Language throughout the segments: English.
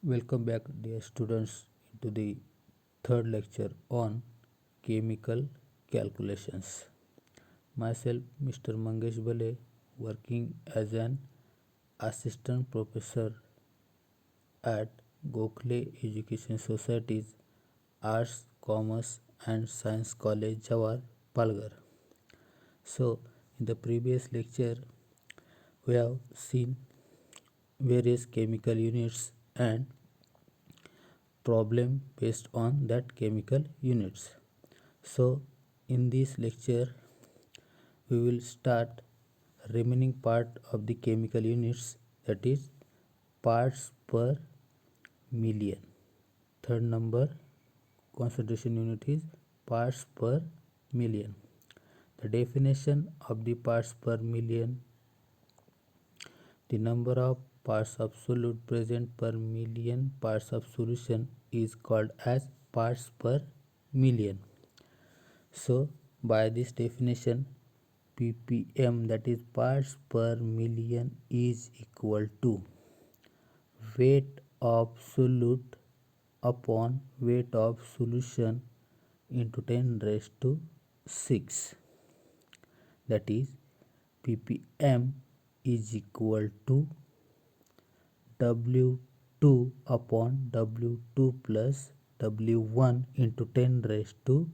Welcome back, dear students, to the third lecture on chemical calculations. Myself, Mr. Mangesh Bale, working as an assistant professor at Gokhale Education Society's Arts, Commerce, and Science College, Jawar, Palghar. So, in the previous lecture, we have seen various chemical units and problem based on that chemical units. So in this lecture we will start remaining part of the chemical units, that is parts per million. Third number concentration unit is parts per million. The definition of the parts per million: the number of parts of solute present per million parts of solution is called as parts per million. So by this definition, ppm, that is parts per million, is equal to weight of solute upon weight of solution into 10 raised to 6. That is ppm is equal to W2 upon W2 plus W1 into 10 raised to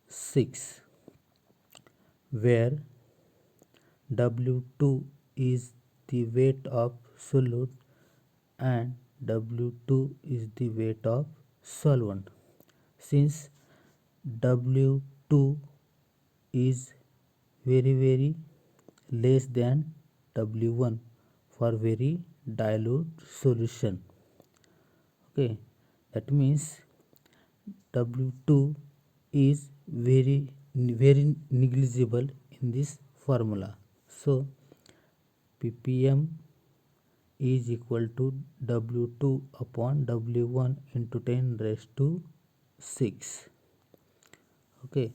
6, where W2 is the weight of solute and W2 is the weight of solvent. Since W2 is very less than W1 for very dilute solution, okay, that means W2 is very negligible in this formula. So ppm is equal to W2 upon W1 into 10 raised to 6. Okay,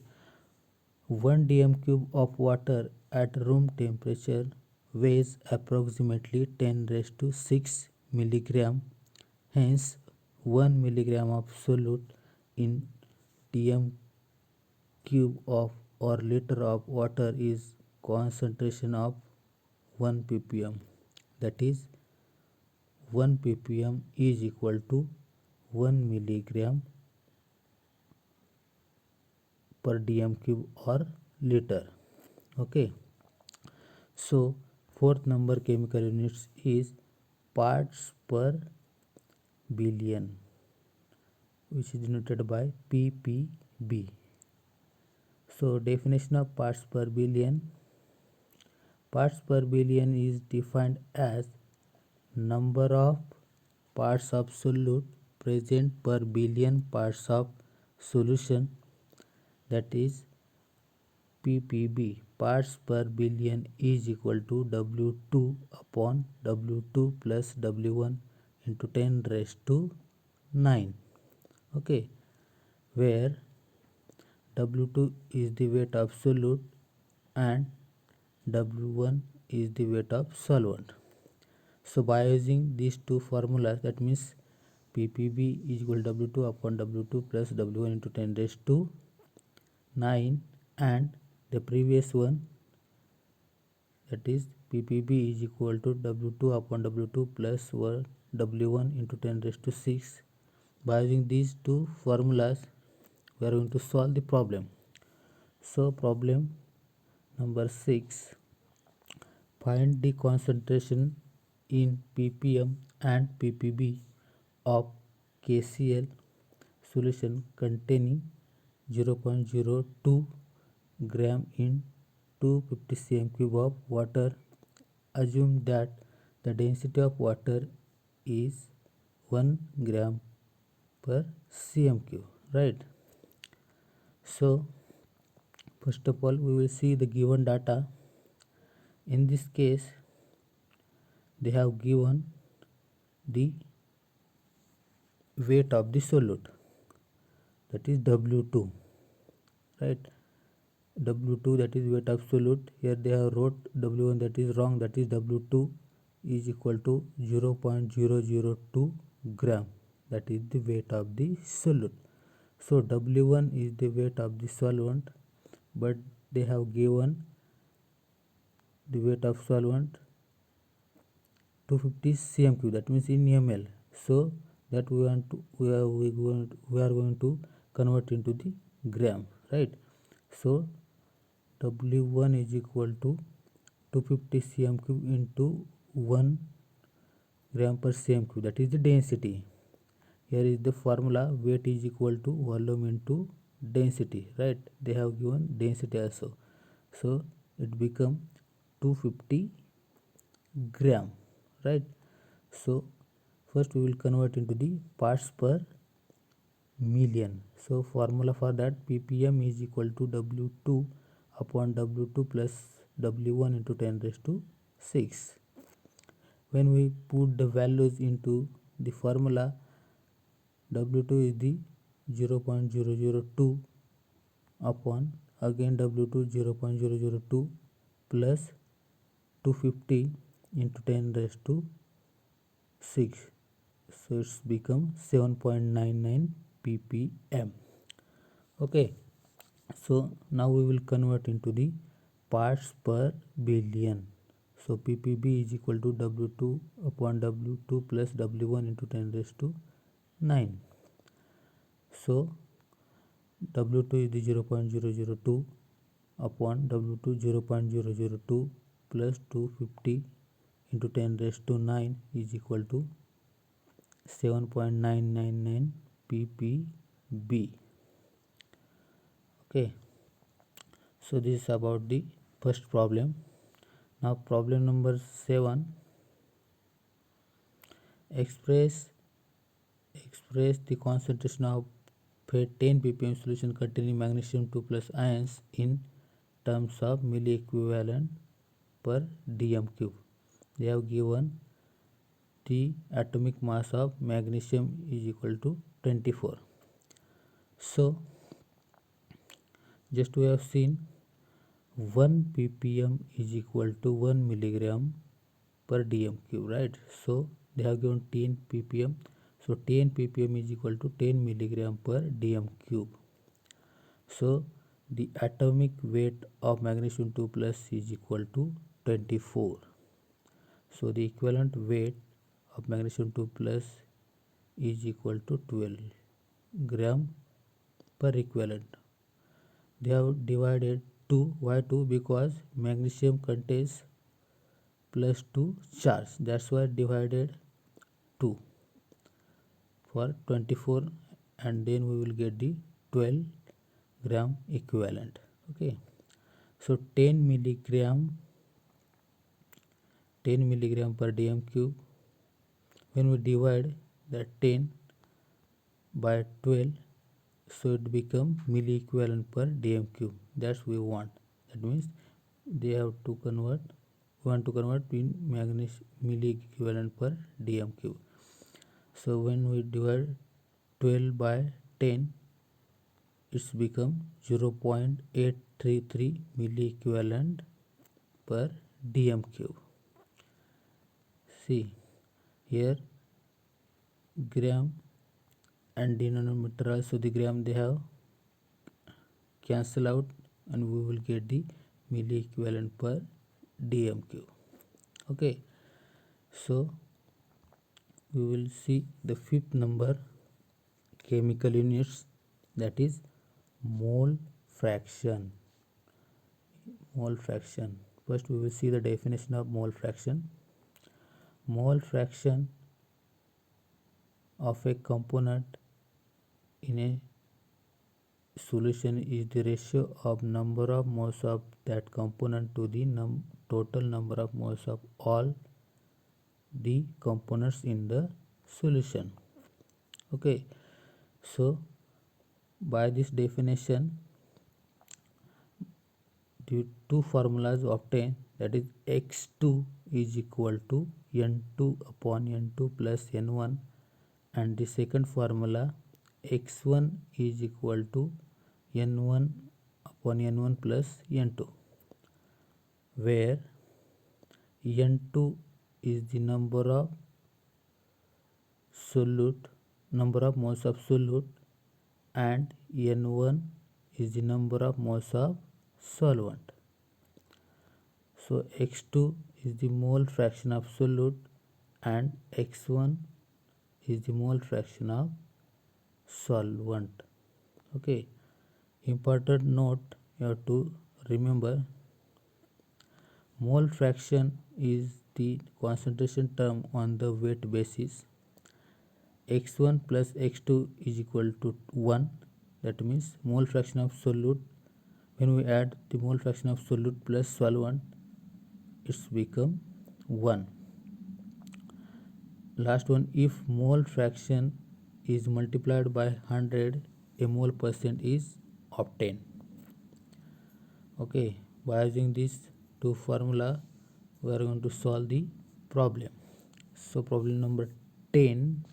1 dm cube of water at room temperature weighs approximately 10 raised to 6 milligram. Hence 1 milligram of solute in dm cube of or liter of water is concentration of 1 ppm. That is 1 ppm is equal to 1 milligram per dm cube or liter. Okay, so fourth number chemical units is parts per billion, which is denoted by ppb. So definition of parts per billion: parts per billion is defined as number of parts of solute present per billion parts of solution, that is ppb. Parts per billion is equal to W2 upon W2 plus W1 into 10 raised to 9. Okay, where W2 is the weight of solute and W1 is the weight of solvent. So by using these two formulas, that means ppb is equal to W2 upon W2 plus W1 into 10 raised to 9, and the previous one, that is ppb is equal to W2 upon W2 plus W1 into 10 raised to 6. By using these two formulas, we are going to solve the problem. So problem number 6: find the concentration in ppm and ppb of KCl solution containing 0.02 gram in 250 cm cube of water. Assume that the density of water is 1 gram per cm cube, right? So first of all, we will see the given data. In this case, they have given the weight of the solute, that is W2, right? W2, that is weight of solute. Here they have wrote W1, that is wrong, that is W2 is equal to 0.002 gram, that is the weight of the solute. So W1 is the weight of the solvent, but they have given the weight of solvent 250 cm3, that means in ml. So that we are going to convert into the gram, right? So W1 is equal to 250 cm3 into 1 gram per cm3, that is the density. Here is the formula, weight is equal to volume into density, right? They have given density also. So it become 250 gram, right? So first we will convert into the parts per million. So formula for that, ppm is equal to W2 upon W2 plus W1 into 10 raised to 6. When we put the values into the formula, W2 is the 0.002 upon again W2 0.002 plus 250 into 10 raised to 6. So it's become 7.99 ppm. Okay, so now we will convert into the parts per billion. So ppb is equal to W2 upon W2 plus W1 into 10 raised to 9. So W2 is the 0.002 upon W2 0.002 plus 250 into 10 raised to 9 is equal to 7.999 ppb. Okay, so this is about the first problem. Now problem number 7, express the concentration of a 10 ppm solution containing magnesium 2 plus ions in terms of milli equivalent per dm cube. They have given the atomic mass of magnesium is equal to 24. So just we have seen 1 ppm is equal to 1 milligram per dm cube, right? So they have given 10 ppm, so 10 ppm is equal to 10 milligram per dm cube. So the atomic weight of magnesium 2 plus is equal to 24. So the equivalent weight of magnesium 2 plus is equal to 12 gram per equivalent. They have divided 2. Why 2? Because magnesium contains plus 2 charge, that's why divided 2 for 24, and then we will get the 12 gram equivalent. Okay, so 10 milligram per dm cube, when we divide that 10 by 12, so it become milli equivalent per dm cube. That's we want. That means they have to convert, in magnesium milli equivalent per dm cube. So when we divide 12 by 10, it's become 0.833 milli equivalent per dm cube. See here, gram and denominator also the gram they have cancel out, and we will get the milli equivalent per dm cube. Okay, so we will see the fifth number chemical units, that is mole fraction. First we will see the definition of mole fraction. Mole fraction of a component in a solution is the ratio of number of moles of that component to the total number of moles of all the components in the solution. Okay, so by this definition, the two formulas obtained, that is x2 is equal to n2 upon n2 plus n1, and the second formula x1 is equal to n1 upon n1 plus n2, where n2 is the number of moles of solute, and N1 is the number of moles of solvent. So X2 is the mole fraction of solute and X1 is the mole fraction of solvent. Okay, important note you have to remember, mole fraction is the concentration term on the weight basis. X1 plus X2 is equal to 1, that means mole fraction of solute, when we add the mole fraction of solute plus solvent, it's become 1. Last one, if mole fraction is multiplied by 100, a mole percent is obtained. Okay, by using these two formula we are going to solve the problem. So problem number 10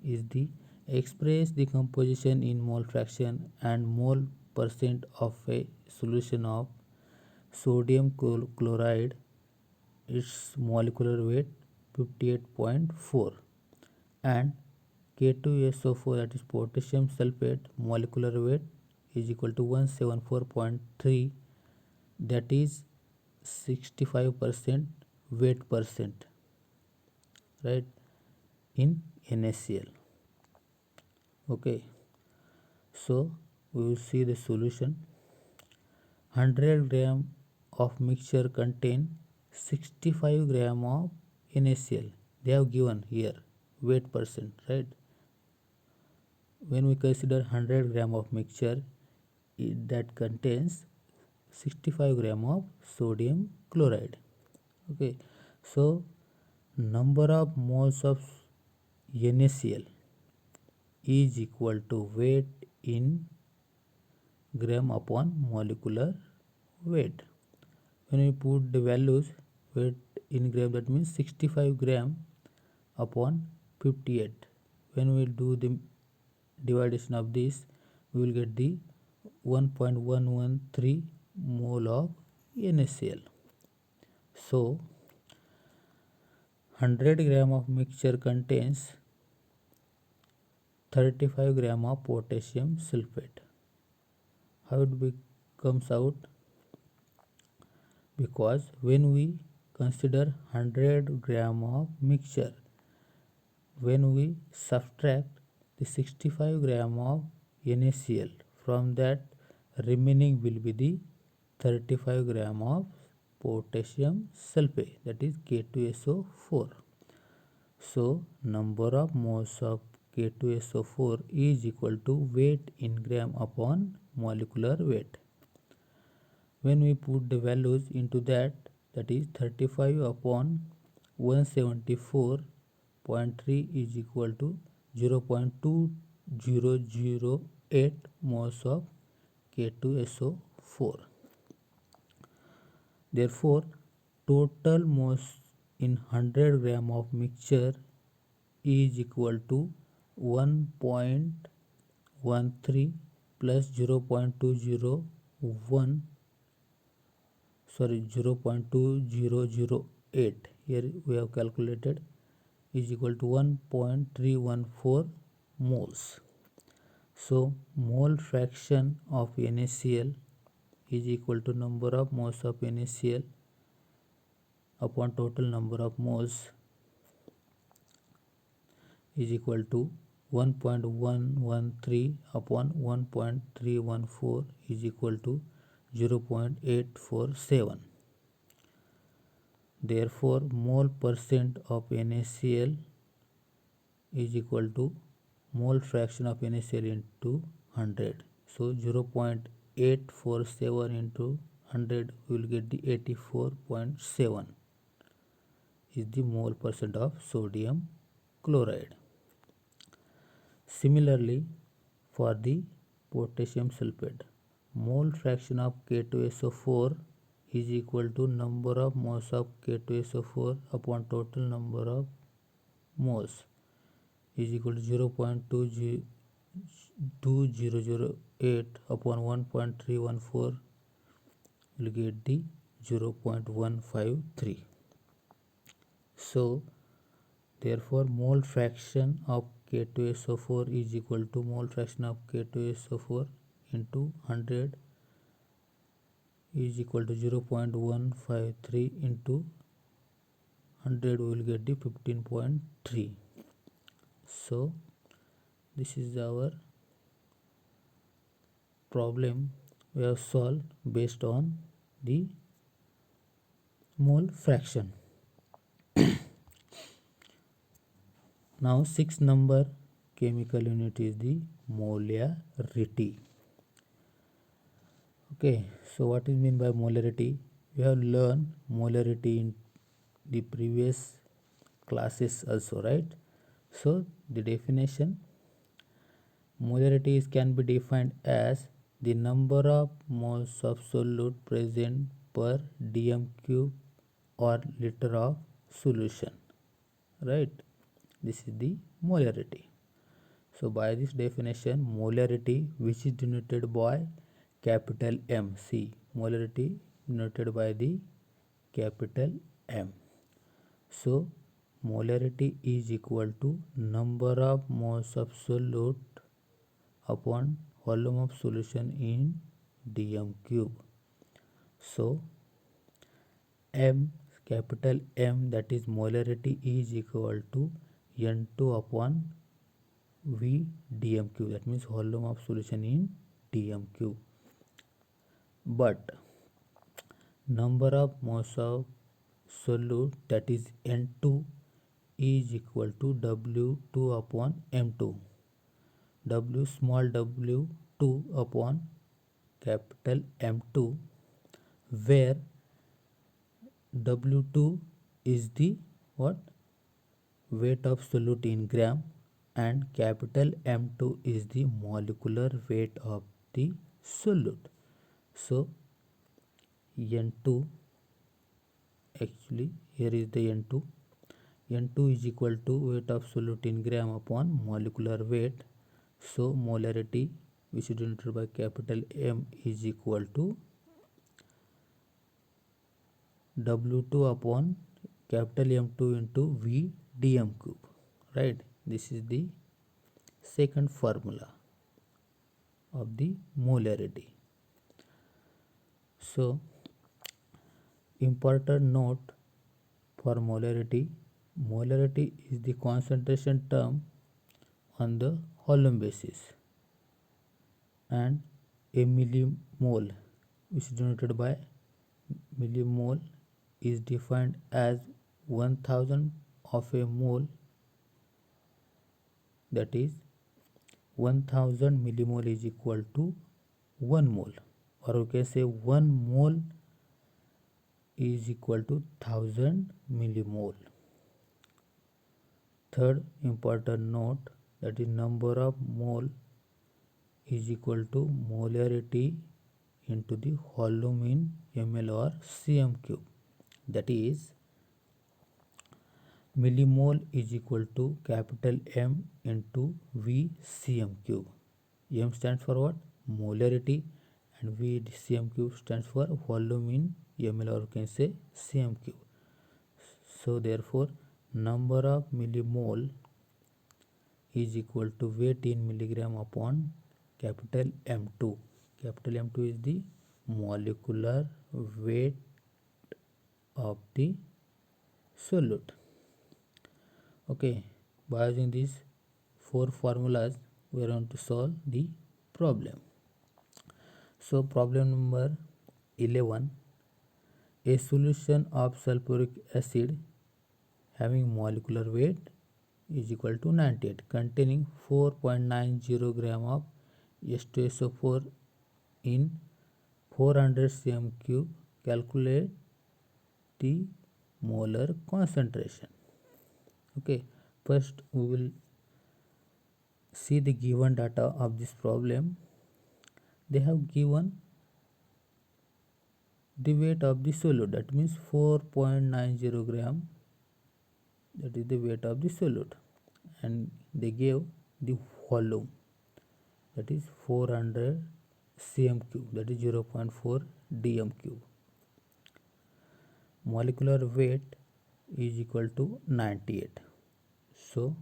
is the express the composition in mole fraction and mole percent of a solution of sodium chloride, its molecular weight 58.4, and K2SO4, that is potassium sulfate, molecular weight is equal to 174.3, that is 65% weight percent, right, in NaCl. Okay, so we will see the solution. 100 gram of mixture contain 65 gram of NaCl. They have given here weight percent, right? When we consider 100 gram of mixture, that contains 65 gram of sodium chloride. Okay, so number of moles of NaCl is equal to weight in gram upon molecular weight. When we put the values, weight in gram, that means 65 gram upon 58. When we do the division of this, we will get the 1.113 mole of NaCl. So 100 gram of mixture contains 35 gram of potassium sulfate. How it comes out? Because when we consider 100 gram of mixture, when we subtract the 65 gram of NaCl, from that remaining will be the 35 gram of potassium sulfate, that is K2SO4. So number of moles of K2SO4 is equal to weight in gram upon molecular weight. When we put the values into that, that is 35 upon 174.3 is equal to 0.2008 moles of K2SO4. Therefore, total moles in 100 gram of mixture is equal to 1.13 plus 0.2008, here we have calculated, is equal to 1.314 moles. So mole fraction of NaCl is equal to number of moles of NaCl upon total number of moles is equal to 1.113 upon 1.314 is equal to 0.847. Therefore, mole percent of NaCl is equal to mole fraction of NaCl into 100. So 0.847 into 100, we will get the 84.7 is the mole percent of sodium chloride. Similarly, for the potassium sulfate, mole fraction of K2SO4 is equal to number of moles of K2SO4 upon total number of moles is equal to 0.2008 upon 1.314, will get the 0.153. So therefore mole fraction of K2SO4 is equal to mole fraction of K2SO4 into 100 is equal to 0.153 into 100, we will get the 15.3. So this is our problem we have solved based on the mole fraction. Now 6 number chemical unit is the molarity. Okay, so what is mean by molarity? We have learned molarity in the previous classes also, right? So the definition, molarity can be defined as the number of moles of solute present per dm cube or liter of solution, right? This is the molarity. So by this definition, molarity, which is denoted by capital M, see, molarity denoted by the capital M. So molarity is equal to number of moles of solute upon volume of solution in dm cube. So M, capital M, that is molarity, is equal to N2 upon V dm cube, that means volume of solution in dm cube. But number of moles of solute, that is N2, is equal to W2 upon M2. W, small w2 upon capital M2, where W2 is the what? Weight of solute in gram, and capital M2 is the molecular weight of the solute. So N2, actually here is the N2. N2 is equal to weight of solute in gram upon molecular weight. So molarity, which is denoted by capital M, is equal to W2 upon capital M2 into V dm cube, right? This is the second formula of the molarity. So important note for molarity, molarity is the concentration term on the volume basis, and a millimole, which is denoted by millimole, is defined as 1000 of a mole, that is 1000 millimole is equal to 1 mole, or we can say 1 mole is equal to 1000 millimole. Third important note, that is number of mole is equal to molarity into the volume in ml or cm cube, that is millimole is equal to capital M into V cm cube. M stands for what? Molarity, and V cm cube stands for volume in ml, or you can say cm cube. So therefore number of millimole is equal to weight in milligram upon capital M2. Capital M2 is the molecular weight of the solute. Okay, by using these 4 formulas, we are going to solve the problem. So problem number 11, a solution of sulfuric acid having molecular weight is equal to 98, containing 4.90 gram of H2SO4 in 400 cm cube. Calculate the molar concentration. Okay, first we will see the given data of this problem. They have given the weight of the solute, that means 4.90 gram, that is the weight of the solute, and they gave the volume, that is 400 cm cube, that is 0.4 dm cube. Molecular weight is equal to 98. So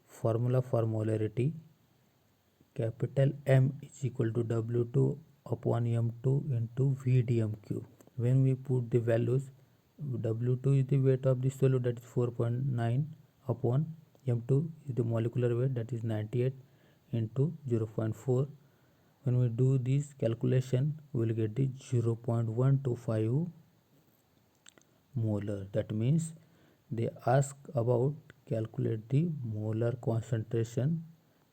formula for molarity, capital M is equal to W2 upon M2 into VDM cube. When we put the values, W2 is the weight of the solute, that is 4.9, upon M2 is the molecular weight, that is 98, into 0.4. When we do this calculation, we will get the 0.125 molar. That means they ask about calculate the molar concentration,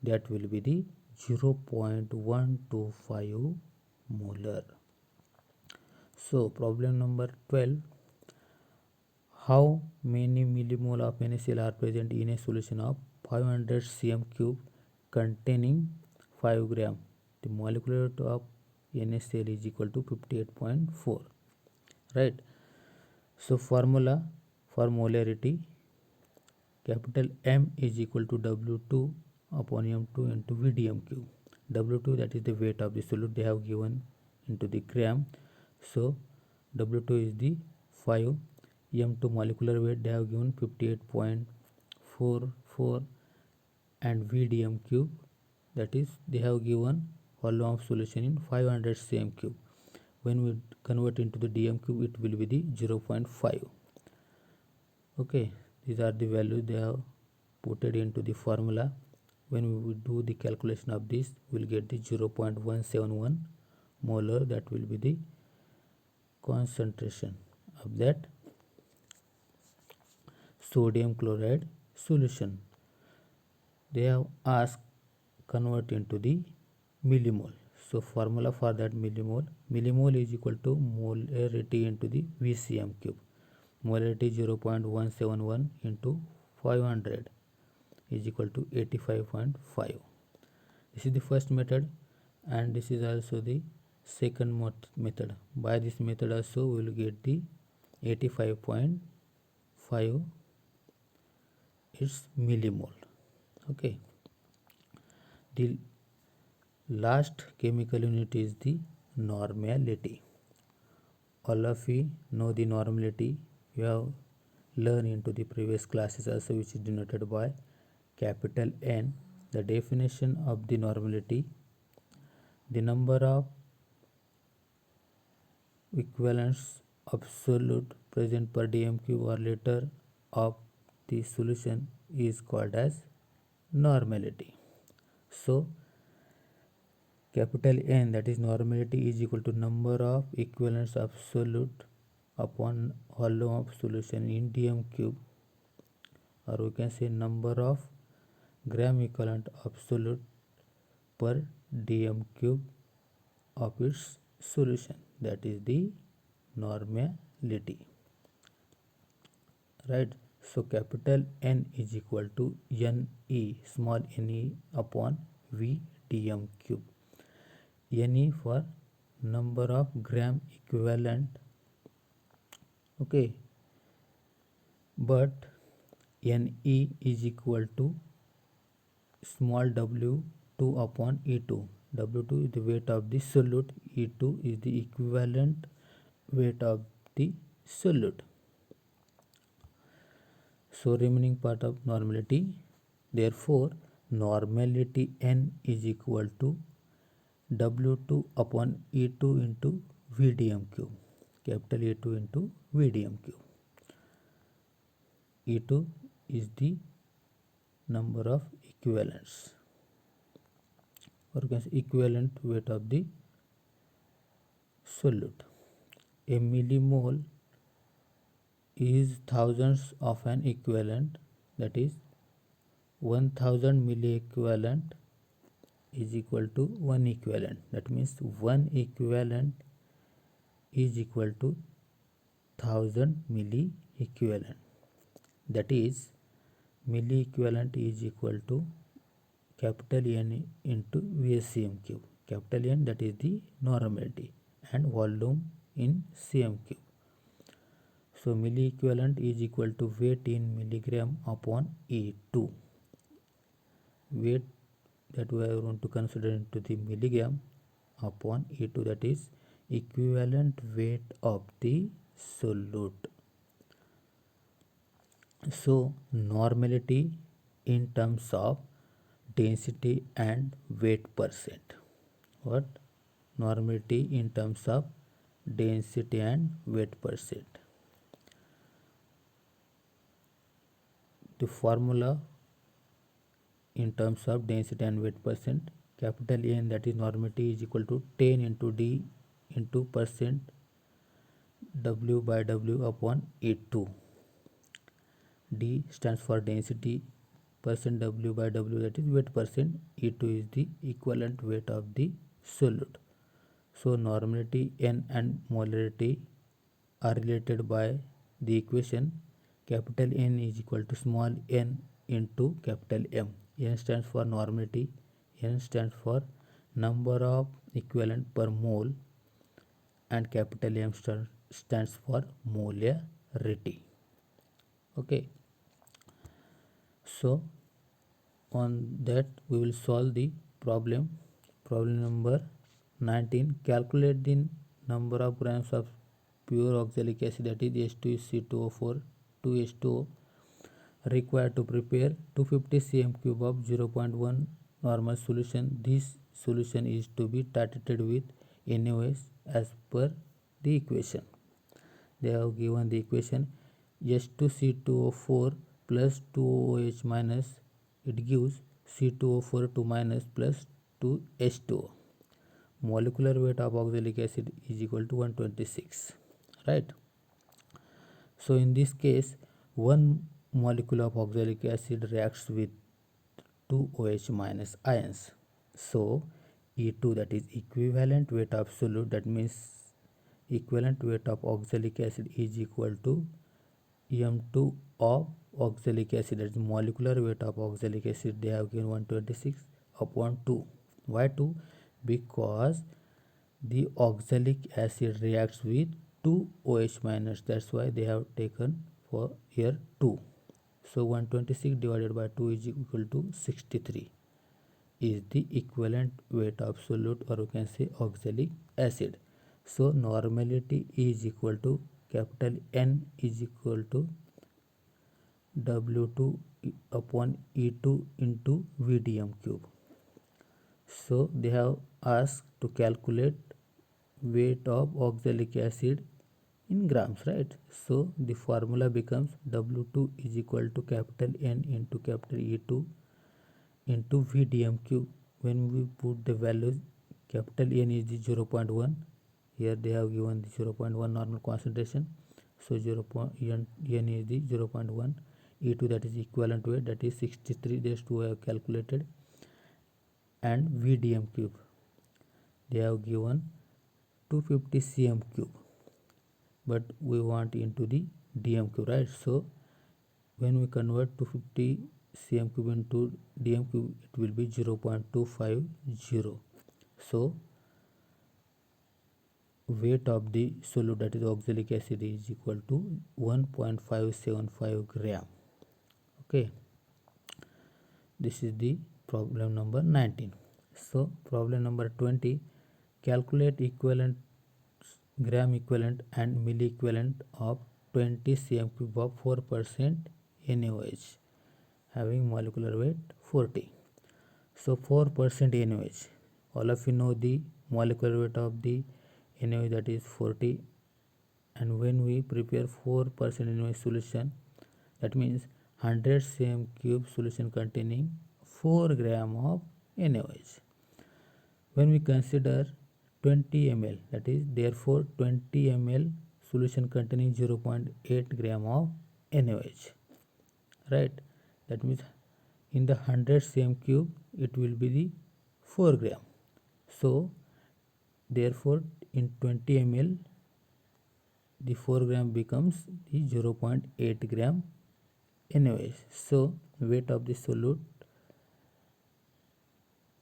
that will be the 0.125 molar. So problem number 12, how many millimole of NaCl are present in a solution of 500 cm cube containing 5 gram? The molecular weight of NaCl is equal to 58.4, right? So formula for molarity, capital M is equal to W2 upon M2 into VDM cube. W2, that is the weight of the solute they have given into the gram. So W2 is the 5, M2 molecular weight they have given 58.44, and VDM cube, that is they have given volume of solution in 500 cm cube. When we convert into the dm cube, it will be the 0.5. Okay, these are the values they have put it into the formula. When we will do the calculation of this, we will get the 0.171 molar, that will be the concentration of that sodium chloride solution. They have asked convert into the millimole. So formula for that millimole is equal to molarity into the VCM cube. Molarity 0.171 into 500 is equal to 85.5. This is the first method, and this is also the second method. By this method also we will get the 85.5 is millimole. Okay, the last chemical unit is the normality. All of you know the normality. You have learned into the previous classes also, which is denoted by capital N. The definition of the normality: the number of equivalents absolute present per dm cube or liter of the solution is called as normality. So capital N, that is normality, is equal to number of equivalents absolute upon volume of solution in dm cube, or we can say number of gram equivalent absolute per dm cube of its solution, that is the normality, right? So capital N is equal to Ne, small ne, upon V dm cube. Ne for number of gram equivalent, okay, but Ne is equal to small w2 upon E2. W2 is the weight of the solute, E2 is the equivalent weight of the solute. So remaining part of normality, therefore normality N is equal to W2 upon E2 into VDM cube, capital E2 into VDM cube. E2 is the number of equivalents, or you can say equivalent weight of the solute. A millimole is thousands of an equivalent, that is 1000 milliequivalent is equal to 1 equivalent. That means 1 equivalent is equal to 1000 milliequivalent. That is milliequivalent is equal to capital N into VCM cube. Capital N, that is the normality, and volume in cm cube. So milliequivalent is equal to weight in milligram upon E2. Weight that we are going to consider into the milligram upon E2, that is equivalent weight of the solute. So normality in terms of density and weight percent. What? Normality in terms of density and weight percent. The formula in terms of density and weight percent, capital N, that is normality, is equal to 10 into D into percent W by W upon E2. D stands for density, percent W by W, that is weight percent, E2 is the equivalent weight of the solute. So normality N and molarity are related by the equation capital N is equal to small n into capital M. N stands for normality, N stands for number of equivalent per mole, and capital M stands for molarity. Okay, so on that we will solve the problem. Problem number 19. Calculate the number of grams of pure oxalic acid, that is H2C2O4 2H2O, required to prepare 250 cm cube of 0.1 normal solution. This solution is to be titrated with NaOH as per the equation. They have given the equation H2C2O4 plus 2OH minus, it gives C2O4 2 minus plus 2H2O. Molecular weight of oxalic acid is equal to 126, right? So in this case, one molecule of oxalic acid reacts with 2 OH minus ions. So E2, that is equivalent weight of solute, that means equivalent weight of oxalic acid, is equal to M2 of oxalic acid, that is molecular weight of oxalic acid, they have given 126 upon 2. Why 2? Because the oxalic acid reacts with 2 OH minus, that's why they have taken for here 2. So 126 divided by 2 is equal to 63 is the equivalent weight of solute, or we can say oxalic acid. So normality is equal to capital N is equal to W2 upon E2 into VDM cube. So they have asked to calculate weight of oxalic acid in grams, right? So the formula becomes W2 is equal to capital N into capital E2 into VDM cube. When we put the values, capital N is the 0.1, here they have given the 0.1 normal concentration, so N is the 0.1, E2, that is equivalent weight, that is 63, these two have calculated, and VDM cube they have given 250 cm cube, but we want into the dm cube, right? So when we convert 250 cm cube into dm cube, it will be 0.250. so weight of the solute, that is oxalic acid, is equal to 1.575 gram. Okay, this is the problem number 19. So problem number 20. Calculate equivalent gram equivalent and milli equivalent of 20 cm cube of 4% NaOH having molecular weight 40. So 4% NaOH, all of you know the molecular weight of the NaOH, that is 40, and when we prepare 4% NaOH solution, that means 100 cm cube solution containing 4 gram of NaOH. When we consider 20 ml, that is therefore 20 ml solution containing 0.8 gram of NaOH, right? That means in the 100 cm cube it will be the 4 gram. So therefore in 20 ml the 4 gram becomes the 0.8 gram NaOH. So weight of the solute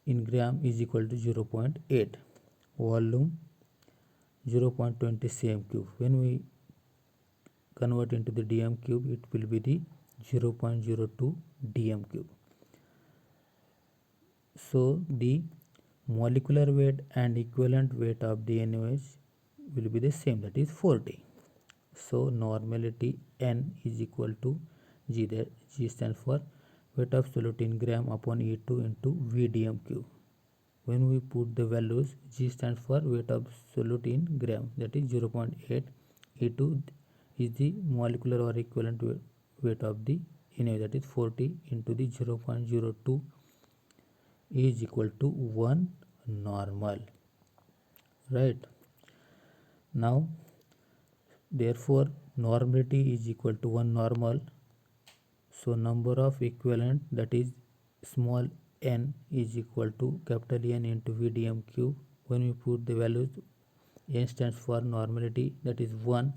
in gram is equal to 0.8, volume 0.20 cm cube. When we convert into the dm cube, it will be the 0.02 dm cube. So the molecular weight and equivalent weight of the NaOH will be the same, that is 40. So normality N is equal to G. That G stands for weight of solute in gram upon E2 into VDM cube. When we put the values, G stands for weight of solute in gram, that is 0.8. E2 is the molecular or equivalent weight of the NaOH, that is 40 into the 0.02 is equal to 1 normal, right? Now therefore normality is equal to 1 normal, so number of equivalent, that is small n, is equal to capital N into VDM cube. When we put the values, n stands for normality, that is 1,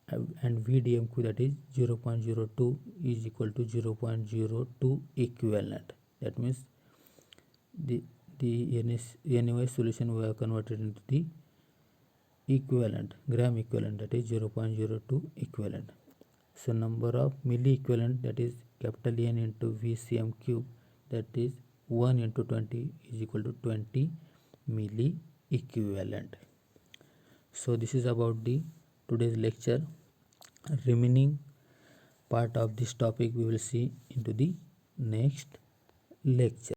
and VDM cube, that is 0.02 is equal to 0.02 equivalent. That means the NaOH solution we have converted into the equivalent, gram equivalent, that is 0.02 equivalent. So number of milli equivalent, that is capital N into VCM cube, that is 1 into 20 is equal to 20 milli equivalent. So this is about the today's lecture. Remaining part of this topic we will see into the next lecture.